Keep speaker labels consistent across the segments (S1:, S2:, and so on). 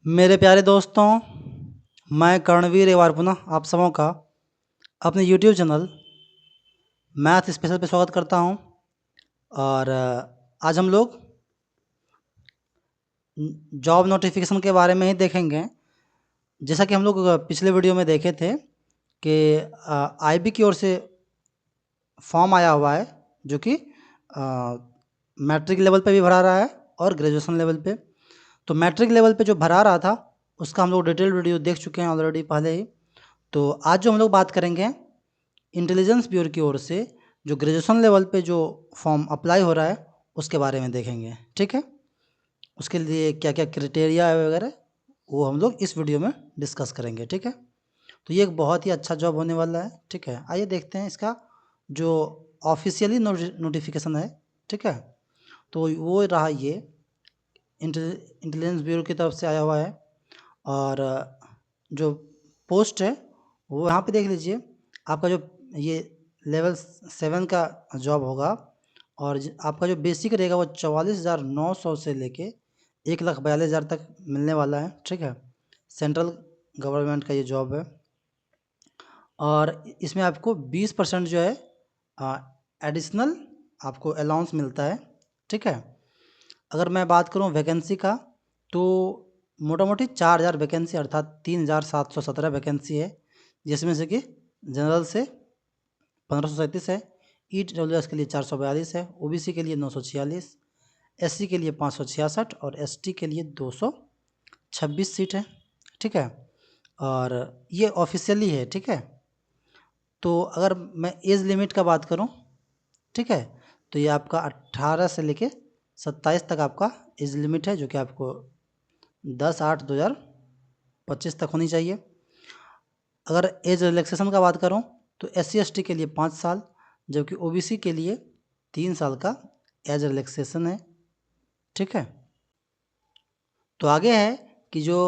S1: मेरे प्यारे दोस्तों, मैं कर्णवीर एक बार पुनः आप सबों का अपने YouTube चैनल मैथ स्पेशल पे स्वागत करता हूं। और आज हम लोग जॉब नोटिफिकेशन के बारे में ही देखेंगे। जैसा कि हम लोग पिछले वीडियो में देखे थे कि IB की ओर से फॉर्म आया हुआ है, जो कि मैट्रिक लेवल पे भी भरा रहा है और ग्रेजुएशन लेवल पे। तो मैट्रिक लेवल पे जो भरा रहा था उसका हम लोग डिटेल वीडियो देख चुके हैं ऑलरेडी पहले ही। तो आज जो हम लोग बात करेंगे, इंटेलिजेंस ब्यूरो की ओर से जो ग्रेजुएशन लेवल पे जो फॉर्म अप्लाई हो रहा है उसके बारे में देखेंगे। ठीक है, उसके लिए क्या क्या क्राइटेरिया है वगैरह वो हम लोग इस वीडियो में डिस्कस करेंगे। ठीक है, तो ये एक बहुत ही अच्छा जॉब होने वाला है। ठीक है, आइए देखते हैं इसका जो ऑफिशियली नोटिफिकेशन है। ठीक है, तो वो रहा, ये इंटेलिजेंस ब्यूरो की तरफ से आया हुआ है। और जो पोस्ट है वो यहाँ पे देख लीजिए। आपका जो ये लेवल 7 का जॉब होगा और आपका जो बेसिक रहेगा वो 44,900 से लेके 1,42,000 तक मिलने वाला है। ठीक है, सेंट्रल गवर्नमेंट का ये जॉब है। और इसमें आपको 20% जो है एडिशनल आपको अलाउंस मिलता है। ठीक है, अगर मैं बात करूं वैकेंसी का, तो मोटा मोटी 4,000 वैकेंसी अर्थात 3,717 वैकेंसी है, जिसमें से कि जनरल से 1537 है, EWS के लिए 442 है, OBC के लिए 946, SC के लिए 566 और ST के लिए 226 सीट है। ठीक है, और ये ऑफिशियली है। ठीक है, तो अगर मैं एज लिमिट का बात करूं, ठीक है, तो ये आपका 18 से लेके 27 तक आपका एज लिमिट है, जो कि आपको 10/8/2025 तक होनी चाहिए। अगर एज रिलैक्सेशन का बात करूं तो SC ST के लिए 5 साल, जबकि OBC के लिए 3 साल का एज रिलैक्सेशन है। ठीक है, तो आगे है कि जो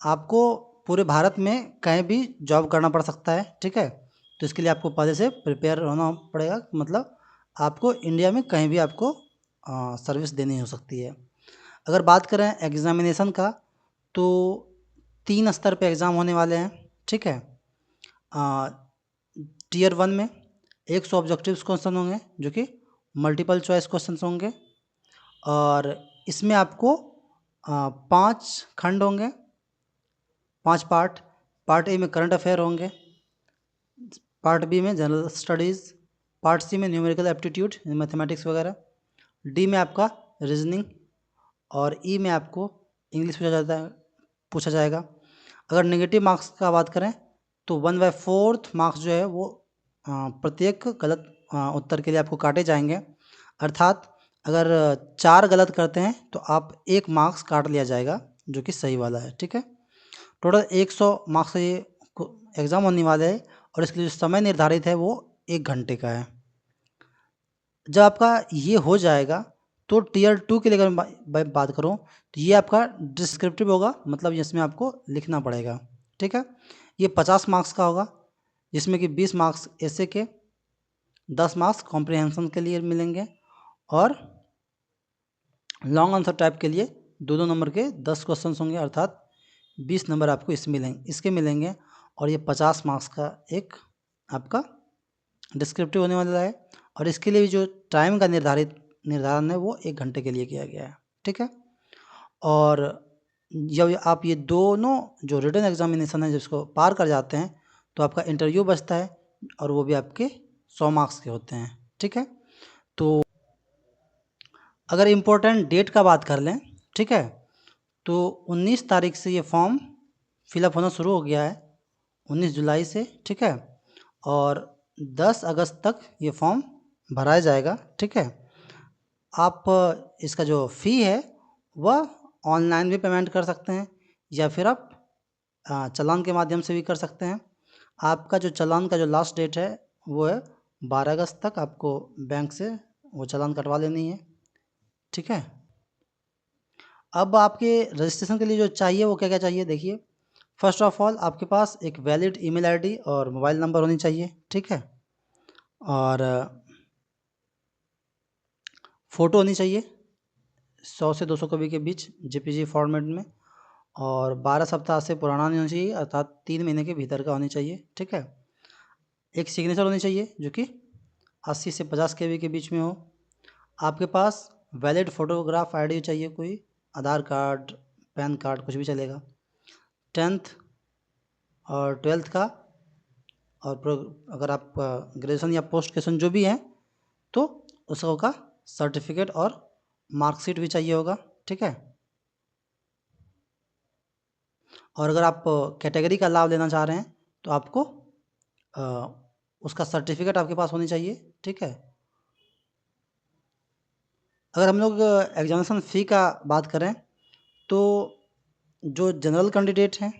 S1: आपको पूरे भारत में कहीं भी जॉब करना पड़ सकता है। ठीक है, तो इसके लिए आपको पहले से प्रिपेयर होना पड़ेगा, मतलब आपको इंडिया में कहीं भी आपको सर्विस देनी हो सकती है। अगर बात करें एग्ज़ामिनेशन का, तो 3 स्तर पे एग्ज़ाम होने वाले हैं। ठीक है, टियर 1 में 100 ऑब्जेक्टिव्स क्वेश्चन होंगे, जो कि मल्टीपल चॉइस क्वेश्चन होंगे। और इसमें आपको 5 खंड होंगे, 5 पार्ट। पार्ट ए में करंट अफेयर होंगे, पार्ट बी में जनरल स्टडीज़, पार्ट सी में न्यूमेरिकल एप्टीट्यूड मैथमेटिक्स वगैरह, डी में आपका रीजनिंग और ई में आपको इंग्लिश पूछा जाएगा। अगर नेगेटिव मार्क्स का बात करें तो 1/4 मार्क्स जो है वो प्रत्येक गलत उत्तर के लिए आपको काटे जाएंगे। अर्थात अगर 4 गलत करते हैं तो आप 1 मार्क्स काट लिया जाएगा, जो कि सही वाला है। ठीक है, टोटल 100 मार्क्स से ये एग्ज़ाम होने वाले है और इसके लिए जो समय निर्धारित है वो 1 घंटे का है। जब आपका ये हो जाएगा तो टियर 2 के लिए अगर मैं बात करूँ तो ये आपका डिस्क्रिप्टिव होगा, मतलब इसमें आपको लिखना पड़ेगा। ठीक है, ये 50 मार्क्स का होगा, जिसमें कि 20 मार्क्स ऐसे के, 10 मार्क्स कॉम्प्रिहेंशन के लिए मिलेंगे और लॉन्ग आंसर टाइप के लिए 2-2 नंबर के 10 क्वेश्चन होंगे, अर्थात 20 नंबर आपको इसके मिलेंगे। और ये 50 मार्क्स का एक आपका डिस्क्रिप्टिव होने वाला है। और इसके लिए जो टाइम का निर्धारण है वो 1 घंटे के लिए किया गया है। ठीक है, और जब आप ये दोनों जो रिटन एग्जामिनेशन है जिसको पार कर जाते हैं तो आपका इंटरव्यू बचता है और वो भी आपके 100 मार्क्स के होते हैं। ठीक है, तो अगर इम्पोर्टेंट डेट का बात कर लें, ठीक है, तो 19 तारीख से ये फॉर्म फिलअप होना शुरू हो गया है, 19 जुलाई से। ठीक है, और 10 अगस्त तक ये फॉर्म भराया जाएगा। ठीक है, आप इसका जो फ़ी है वह ऑनलाइन भी पेमेंट कर सकते हैं या फिर आप चालान के माध्यम से भी कर सकते हैं। आपका जो चालान का जो लास्ट डेट है वो है 12 अगस्त तक, आपको बैंक से वो चालान कटवा लेनी है। ठीक है, अब आपके रजिस्ट्रेशन के लिए जो चाहिए वो क्या क्या चाहिए देखिए। फर्स्ट ऑफ ऑल आपके पास एक वैलिड ईमेल आईडी और मोबाइल नंबर होनी चाहिए। ठीक है, और फ़ोटो होनी चाहिए 100 से 200 कॉपी के बीच जेपीजी फॉर्मेट में, और 12 सप्ताह से पुराना नहीं होना चाहिए, अर्थात 3 महीने के भीतर का होनी चाहिए। ठीक है। एक सिग्नेचर होनी चाहिए जो कि 80 से 50 केबी के बीच में हो। आपके पास वैलिड फ़ोटोग्राफ आईडी चाहिए, कोई आधार कार्ड, पैन कार्ड, कुछ भी चलेगा। 10th और 12th का, और अगर आप ग्रेजुएशन या पोस्ट ग्रेजुएशन जो भी हैं तो उसका सर्टिफिकेट और मार्कशीट भी चाहिए होगा। ठीक है। और अगर आप कैटेगरी का लाभ लेना चाह रहे हैं तो आपको उसका सर्टिफिकेट आपके पास होनी चाहिए। ठीक है। अगर हम लोग एग्जामिनेशन फ़ी का बात करें तो जो जनरल कैंडिडेट हैं,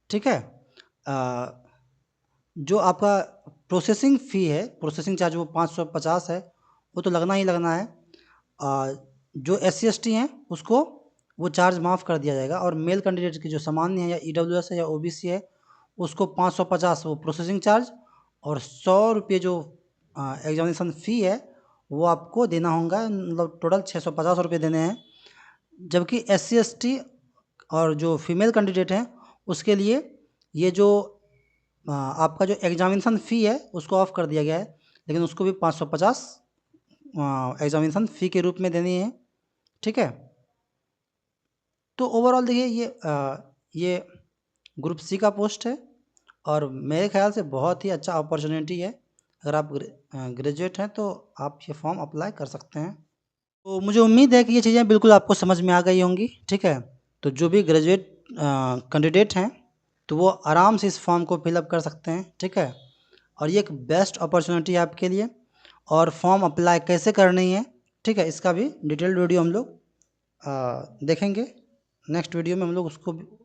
S1: ठीक है, जो आपका प्रोसेसिंग फ़ी है, प्रोसेसिंग चार्ज वो 550 है, वो तो लगना ही लगना है। जो SC/ST हैं उसको वो चार्ज माफ़ कर दिया जाएगा, और मेल कैंडिडेट की जो सामान्य है या EWS है या OBC है उसको 550 वो प्रोसेसिंग चार्ज, और 100 रुपये जो एग्जामिनेशन फ़ी है वो आपको देना होगा, मतलब टोटल 650 रुपये देने हैं। जबकि SC/ST और जो फीमेल कैंडिडेट हैं उसके लिए ये जो आपका जो एग्जामिनेशन फ़ी है उसको ऑफ कर दिया गया है, लेकिन उसको भी 550 एग्जामिनेशन फ़ी के रूप में देनी है। ठीक है। तो ओवरऑल देखिए ये ग्रुप सी का पोस्ट है, और मेरे ख्याल से बहुत ही अच्छा अपॉर्चुनिटी है। अगर आप ग्रेजुएट हैं तो आप ये फॉर्म अप्लाई कर सकते हैं। तो मुझे उम्मीद है कि ये चीज़ें बिल्कुल आपको समझ में आ गई होंगी। ठीक है। तो जो भी ग्रेजुएट कैंडिडेट हैं तो वो आराम से इस फॉर्म को फिलअप कर सकते हैं। ठीक है। और ये एक बेस्ट अपॉर्चुनिटी है आपके लिए। और फॉर्म अप्लाई कैसे करनी है, ठीक है, इसका भी डिटेल्ड वीडियो हम लोग देखेंगे। नेक्स्ट वीडियो में हम लोग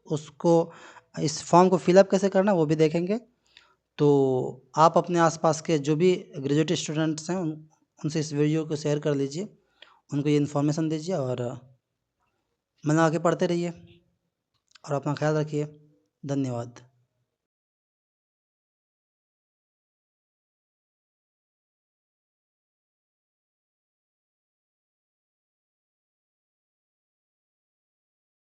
S1: उसको इस फॉर्म को फिलअप कैसे करना वो भी देखेंगे। तो आप अपने आसपास के जो भी ग्रेजुएट स्टूडेंट्स हैं उनसे इस वीडियो को शेयर कर लीजिए, उनको ये इन्फॉर्मेशन दीजिए, और मन लगा के पढ़ते रहिए और अपना ख्याल रखिए। धन्यवाद।